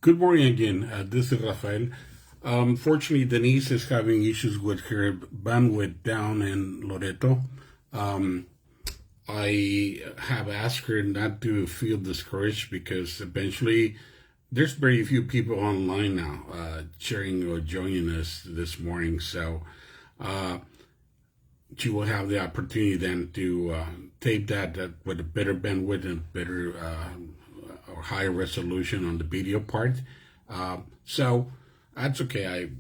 Good morning again. This is Rafael. Fortunately, Denise is having issues with her bandwidth down in Loreto. I have asked her not to feel discouraged because eventually there's very few people online now sharing or joining us this morning. So she will have the opportunity then to tape that with a better bandwidth and better or higher resolution on the video part. So that's okay. I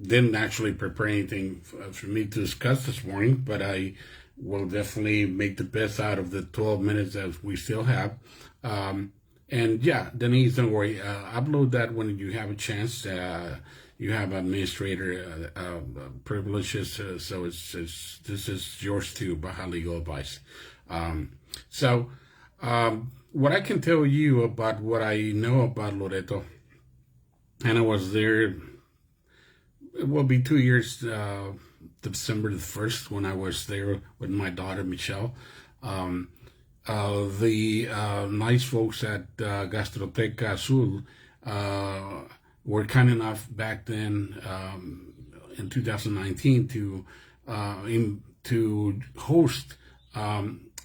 didn't actually prepare anything for me to discuss this morning, but I will definitely make the best out of the 12 minutes that we still have. And yeah, Denise, don't worry. Upload that when you have a chance. You have administrator privileges, so this is yours too, Baja Legal Advice. So what I can tell you about what I know about Loreto, and I was there, it will be 2 years, December the 1st, when I was there with my daughter, Michelle. The nice folks at Gastroteca Azul were kind enough back then in 2019 to host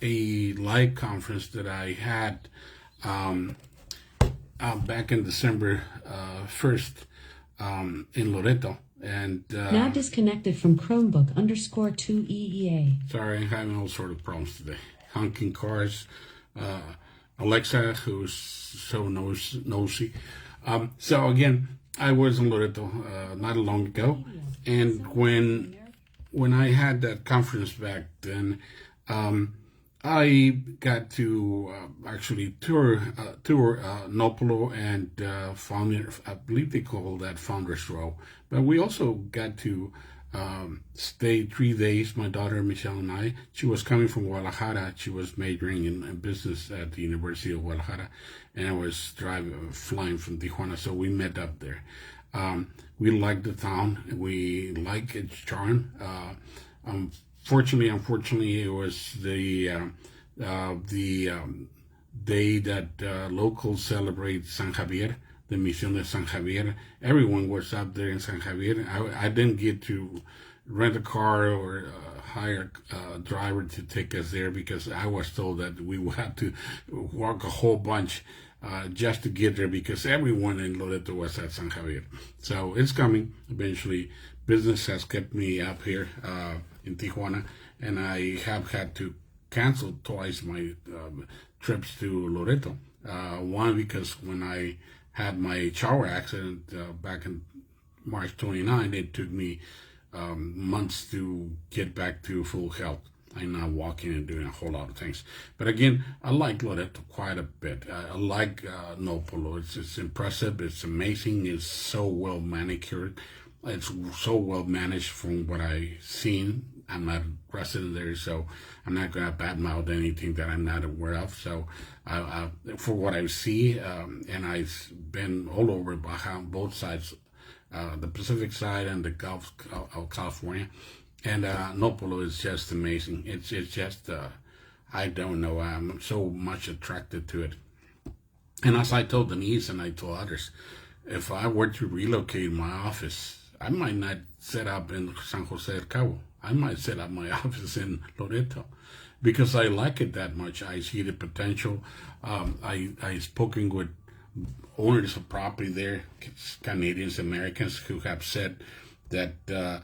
a live conference that I had back in December 1st in Loreto. And now disconnected from Chromebook _2 EEA. Sorry, I'm having all sort of problems today. Honking cars, Alexa, who's so nosy. So again, I was in Loreto not long ago, and when I had that conference back then, I got to actually tour Nopolo and founder, I believe they call that Founders Row. But we also got to stay 3 days, my daughter Michelle and I. She was coming from Guadalajara. She was majoring in business at the University of Guadalajara, and I was flying from Tijuana, so we met up there. We liked the town. We like its charm. Unfortunately, it was the day that locals celebrate San Javier, the Misión de San Javier. Everyone was up there in San Javier. I didn't get to rent a car or hire a driver to take us there because I was told that we would have to walk a whole bunch just to get there because everyone in Loreto was at San Javier. So it's coming eventually. Business has kept me up here in Tijuana, and I have had to cancel twice my trips to Loreto. One, because when I had my shower accident back in March 29, it took me months to get back to full health. I'm now walking and doing a whole lot of things. But again, I like Loreto quite a bit. I like Nopolo. It's impressive. It's amazing. It's so well manicured. It's so well managed from what I've seen. I'm not a resident there, so I'm not going to badmouth anything that I'm not aware of. So for what I see, and I've been all over Baja on both sides, the Pacific side and the Gulf of California, and Nopolo is just amazing. It's just, I don't know, I'm so much attracted to it. And as I told Denise and I told others, if I were to relocate my office, I might not set up in San Jose del Cabo. I might set up my office in Loreto because I like it that much. I see the potential. I've spoken with owners of property there, Canadians, Americans, who have said that, that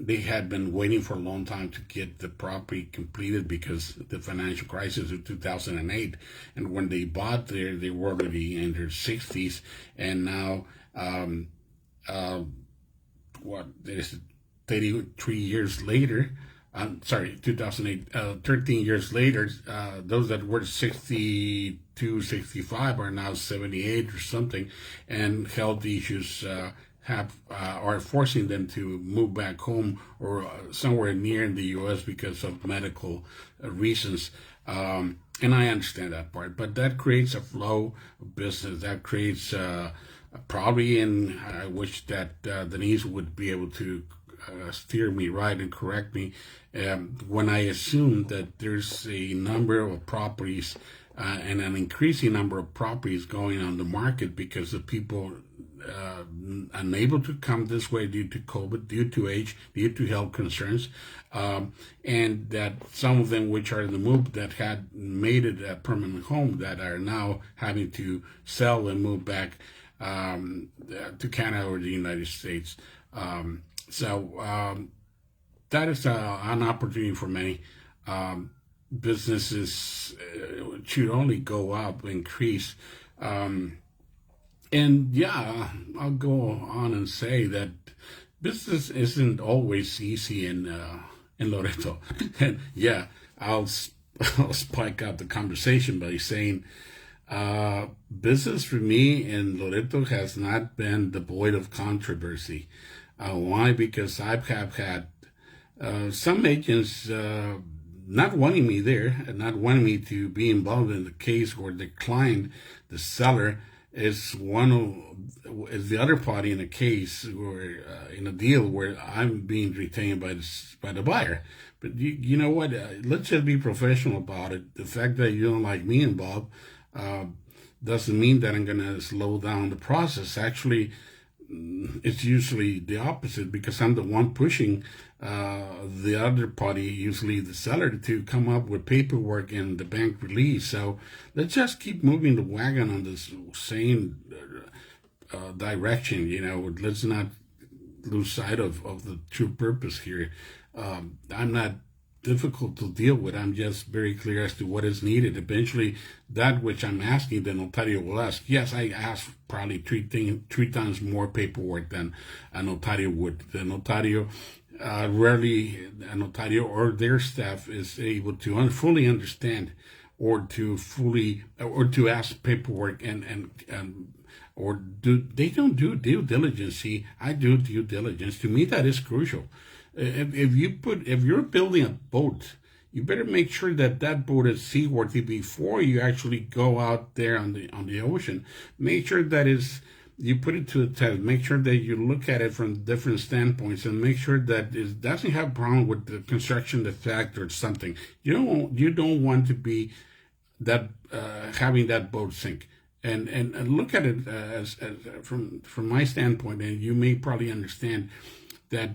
they had been waiting for a long time to get the property completed because the financial crisis of 2008. And when they bought there, they were already in their 60s, and now, there's 33 years later, 2008, 13 years later, those that were 62, 65 are now 78 or something, and health issues are forcing them to move back home or somewhere near in the U.S. because of medical reasons. And I understand that part, but that creates a flow of business. That creates probably, and I wish that Denise would be able to steer me right and correct me when I assume that there's a number of properties and an increasing number of properties going on the market because the people unable to come this way due to COVID, due to age, due to health concerns, and that some of them which are in the move that had made it a permanent home that are now having to sell and move back to Canada or the United States. That is an opportunity for many. Businesses should only go up, increase. And yeah, I'll go on and say that business isn't always easy in Loreto. And yeah, I'll spike up the conversation by saying business for me in Loreto has not been devoid of controversy. Why? Because I have had some agents not wanting me there, and not wanting me to be involved in the case where the client, the seller, is the other party in a case or in a deal where I'm being retained by the buyer. But you know what? Let's just be professional about it. The fact that you don't like me involved doesn't mean that I'm going to slow down the process. Actually, it's usually the opposite because I'm the one pushing the other party, usually the seller, to come up with paperwork and the bank release. So let's just keep moving the wagon on this same direction. Let's not lose sight of the true purpose here. I'm not difficult to deal with. I'm just very clear as to what is needed. Eventually, that which I'm asking, the notario will ask. Yes, I ask probably three times more paperwork than a notario would. The notario, rarely a notario or their staff is able to fully understand or to ask paperwork they don't do due diligence. See, I do due diligence. To me, that is crucial. If you're building a boat, you better make sure that boat is seaworthy before you actually go out there on the ocean. Make sure that you put it to the test. Make sure that you look at it from different standpoints, and make sure that it doesn't have a problem with the construction defect or something. You don't want to be that having that boat sink. And look at it as from my standpoint, and you may probably understand that.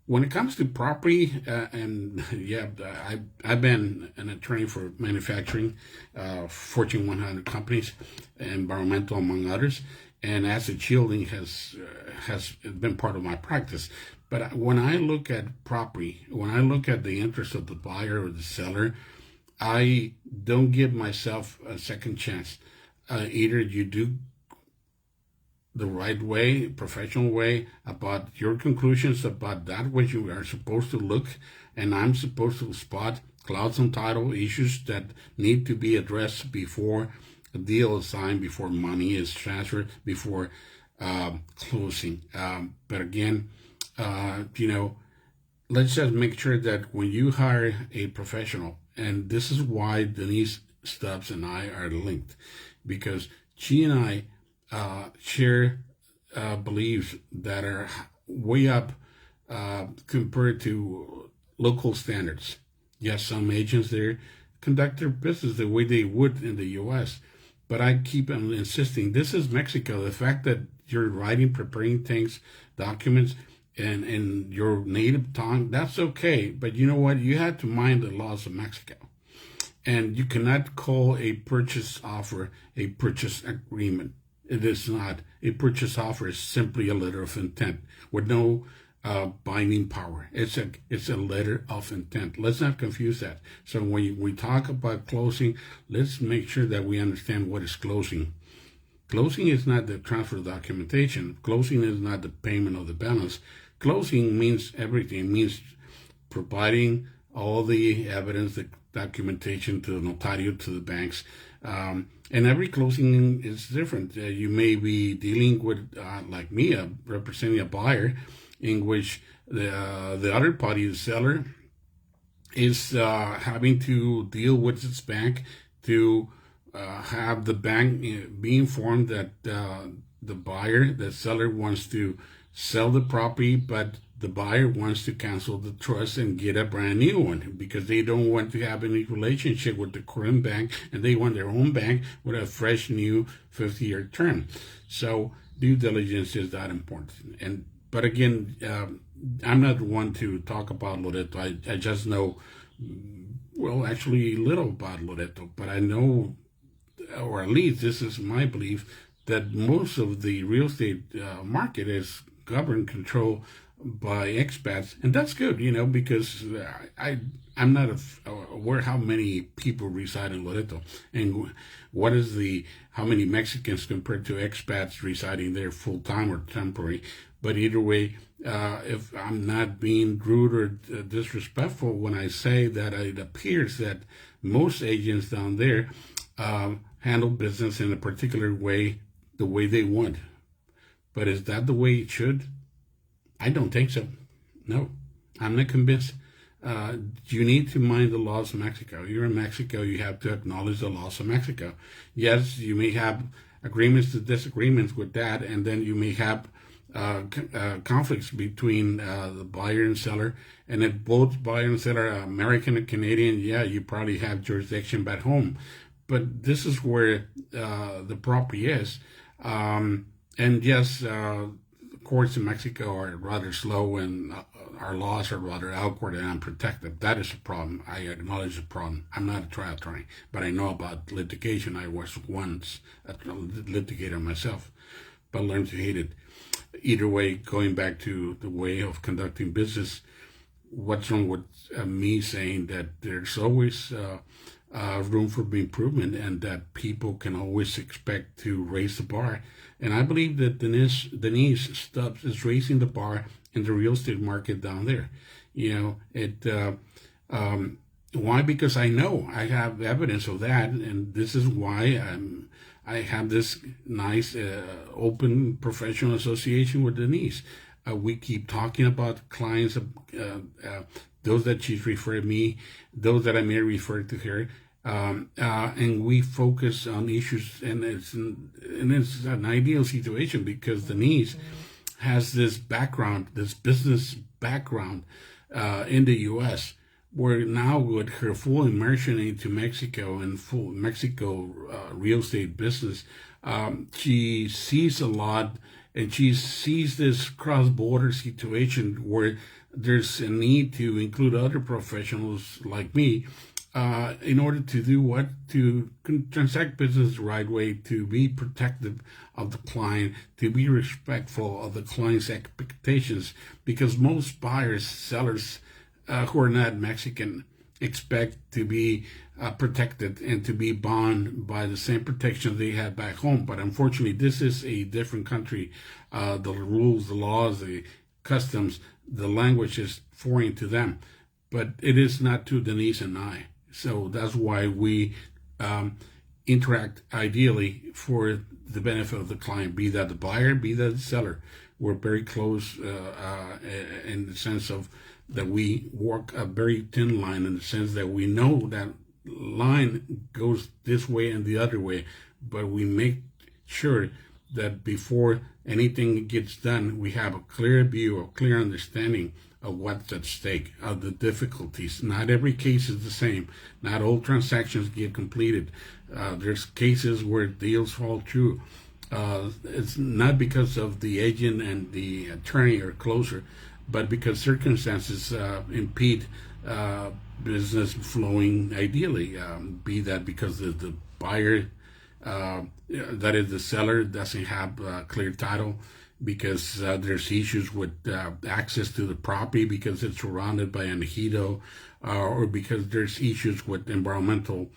When it comes to property, I've been an attorney for manufacturing, Fortune 100 companies, environmental among others, and asset shielding has been part of my practice. But when I look at property, when I look at the interest of the buyer or the seller, I don't give myself a second chance. Either you do the right way, professional way, about your conclusions about that which you are supposed to look, and I'm supposed to spot clouds on title issues that need to be addressed before a deal is signed, before money is transferred, before closing. But again, let's just make sure that when you hire a professional, and this is why Denise Stubbs and I are linked, because she and I share beliefs that are way up compared to local standards. Yes, some agents there conduct their business the way they would in the U.S., but I keep on insisting, this is Mexico. The fact that you're preparing things, documents, and in your native tongue, that's okay. But you know what? You have to mind the laws of Mexico. And you cannot call a purchase offer a purchase agreement. It is not. A purchase offer is simply a letter of intent with no binding power. It's a letter of intent. Let's not confuse that. So when we talk about closing, let's make sure that we understand what is closing. Closing is not the transfer of documentation. Closing is not the payment of the balance. Closing means everything. It means providing all the evidence, the documentation to the notario, to the banks. And every closing is different. You may be dealing with, like me, representing a buyer, in which the other party, the seller, is having to deal with its bank to have the bank be informed that the buyer, the seller, wants to sell the property, but the buyer wants to cancel the trust and get a brand new one because they don't want to have any relationship with the current bank, and they want their own bank with a fresh new 50-year term. So due diligence is that important. But again, I'm not one to talk about Loreto. I just know, well, actually little about Loreto, but I know, or at least this is my belief, that most of the real estate market is governed, controlled by expats, and that's good, because I'm not aware how many people reside in Loreto, and what is how many Mexicans compared to expats residing there full time or temporary. But either way, if I'm not being rude or disrespectful when I say that it appears that most agents down there handle business in a particular way, the way they want. But is that the way it should? I don't think so. No, I'm not convinced. You need to mind the laws of Mexico. You're in Mexico, you have to acknowledge the laws of Mexico. Yes, you may have agreements to disagreements with that, and then you may have conflicts between the buyer and seller. And if both buyer and seller are American and Canadian, yeah, you probably have jurisdiction back home. But this is where the property is. And yes, courts in Mexico are rather slow, and our laws are rather awkward and unprotected. That is a problem. I acknowledge the problem. I'm not a trial attorney, but I know about litigation. I was once a litigator myself, but learned to hate it. Either way, going back to the way of conducting business, what's wrong with me saying that there's always room for improvement, and that people can always expect to raise the bar. And I believe that Denise Stubbs is raising the bar in the real estate market down there. Why? Because I know I have evidence of that, and this is why I have this nice, open professional association with Denise. We keep talking about clients, those that she's referred me, those that I may refer to her. And we focus on issues, and it's an ideal situation because Denise has this background, this business background in the U.S., where now with her full immersion into Mexico and full Mexico real estate business, she sees a lot, and she sees this cross-border situation where there's a need to include other professionals like me in order to do what? To transact business the right way, to be protective of the client, to be respectful of the client's expectations, because most buyers, sellers who are not Mexican expect to be protected and to be bound by the same protections they had back home. But unfortunately, this is a different country. The rules, the laws, the customs, the language is foreign to them. But it is not to Denise and I. So that's why we interact ideally for the benefit of the client, be that the buyer, be that the seller. We're very close in the sense of that we walk a very thin line, in the sense that we know that line goes this way and the other way, but we make sure that before anything gets done, we have a clear view, a clear understanding of what's at stake, of the difficulties. Not every case is the same. Not all transactions get completed. There's cases where deals fall through. It's not because of the agent and the attorney are closer, but because circumstances impede business flowing ideally. Be that because the buyer, that is the seller, doesn't have clear title, because there's issues with access to the property because it's surrounded by an ejido, or because there's issues with environmental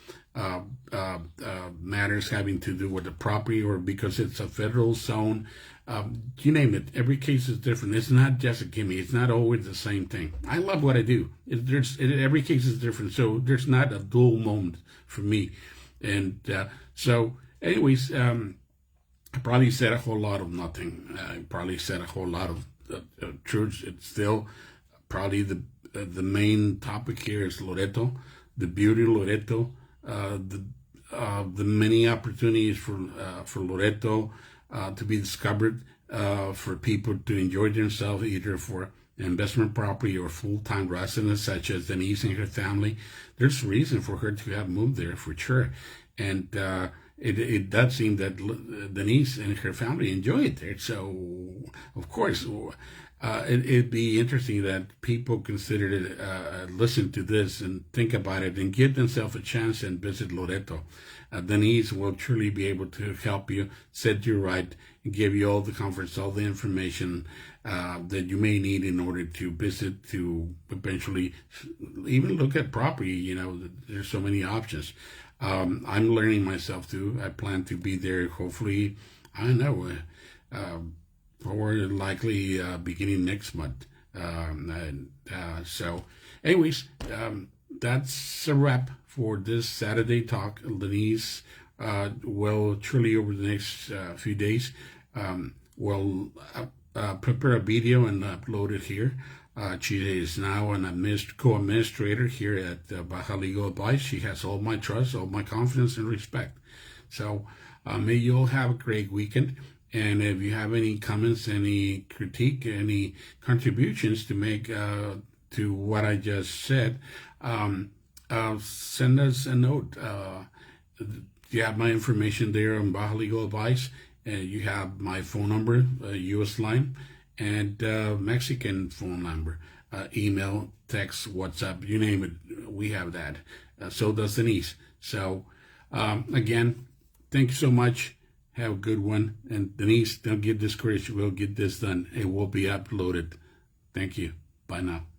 matters having to do with the property, or because it's a federal zone. You name it. Every case is different. It's not just a gimme. It's not always the same thing. I love what I do. Every case is different, so there's not a dual moment for me. And so, anyways, I probably said a whole lot of nothing. I probably said a whole lot of truth. It's still probably the main topic here is Loreto, the beauty of Loreto, the many opportunities for Loreto to be discovered, for people to enjoy themselves, either for investment property or full-time residence, such as Denise and her family, there's reason for her to have moved there for sure. And it does seem that Denise and her family enjoy it there. So, of course, it'd be interesting that people consider it, listen to this and think about it and give themselves a chance and visit Loreto. Denise will truly be able to help you, set you right, and give you all the comforts, all the information that you may need in order to visit, to eventually even look at property. You know, there's so many options. I'm learning myself too. I plan to be there hopefully, I don't know, or likely beginning next month. So anyways, that's a wrap for this Saturday talk. Denise will truly over the next few days will prepare a video and upload it here. She is now an co-administrator here at Baja Legal Advice. She has all my trust, all my confidence and respect. So may you all have a great weekend. And if you have any comments, any critique, any contributions to make to what I just said, send us a note. You have my information there on Baja Legal Advice. You have my phone number, U.S. line, and Mexican phone number, email, text, WhatsApp, you name it, we have that. So does Denise. So again, thank you so much. Have a good one. And Denise, don't get discouraged. We'll get this done. It will be uploaded. Thank you. Bye now.